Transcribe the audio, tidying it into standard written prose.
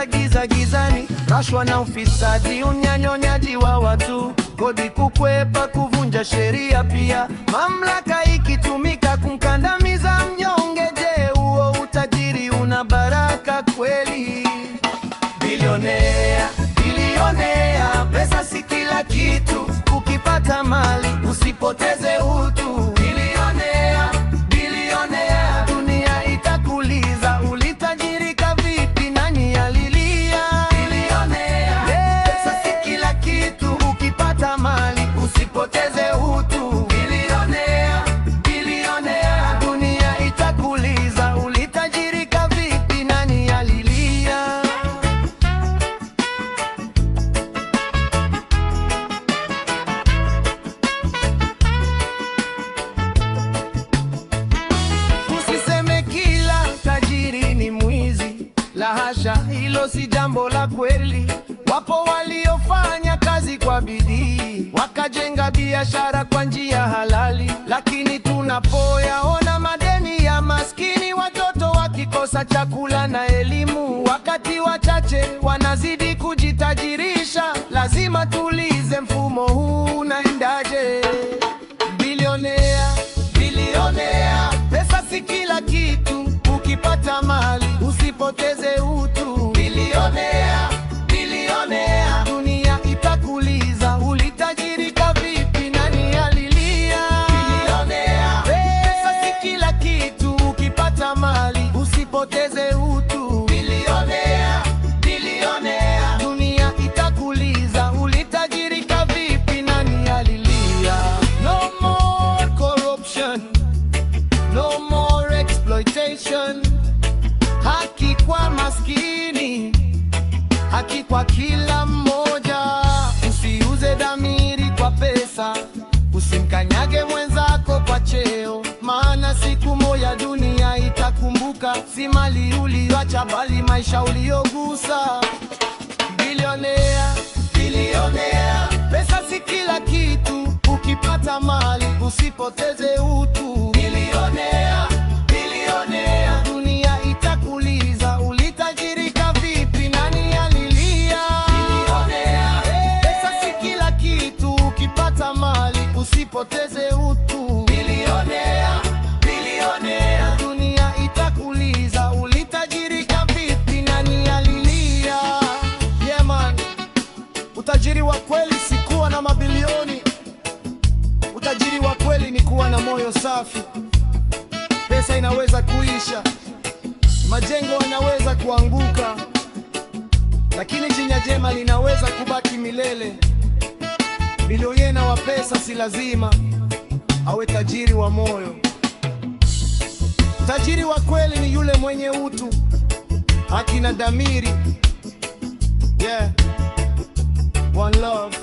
giza gizani, rashwa na ufisadi, unyanyonyaji wa watu, kodi kukwepa, kuvunja sheria pia, mamlaka ikitumika kumkandamiza mnyonge. Je, huo utajiri una baraka kweli? Bilionea, bilionea, pesa si kila kitu, ukipata mali usipoteze utu. Bilionea, bilionea, dunia itakuliza, ulitajirika vipi? Nani alilia? Bilionea, pesa si kila kitu, ukipata mali usipoteze utu. Bilionea, bilionea, dunia itakuliza, ulitajirika vipi? Nani alilia? Usiseme kila tajiri ni mwizi, la hasha, hilo si jambo la kweli. Wapo waliofanya kazi kwa bidii, wakajenga biashara kwa njia halali, lakini tunapoyaona madeni ya maskini, watoto wakikosa chakula na elimu, wakati wachache wanazidi kujitajirisha, lazima tuulize, mfumo huu unaendaje? Bilionea, bilionea, pesa si kila kitu, ukipata mali usipoteze utu. Bilionea, bilionea, dunia itakuliza, ulitajirika vipi? Nani alilia? Bilionea, pesa si kila kitu, ukipata mali usipoteze utu. Bilionea, bilionea, dunia itakuliza, ulitajirika vipi? Nani alilia? No more corruption, no more exploitation. Haki kwa maskini, haki kwa kila mmoja. Usiuze dhamiri kwa pesa, usimkanyage mwenzako kwa cheo, maana siku moja dunia itakumbuka, si mali uliyoacha bali maisha uliyogusa. Bilionea, bilionea, pesa si kila kitu, ukipata mali usipoteze utu. Bilionea, bilionea, dunia itakuliza, ulitajirika vipi? Nani alilia? Bilionea, pesa si kila kitu, ukipata mali usipoteze utu. Bilionea, bilionea, dunia itakuliza, ulitajirika vipi? Nani alilia? Yeah man, utajiri wa kweli si kuwa na mabilioni. Utajiri wa kweli ni kuwa na moyo safi. Pesa inaweza kuisha, majengo yanaweza kuanguka, lakini jina jema linaweza kubaki milele. Bilionea wa pesa si lazima awe tajiri wa moyo. Tajiri wa kweli ni yule mwenye utu, haki na dhamiri. Yeah, one love.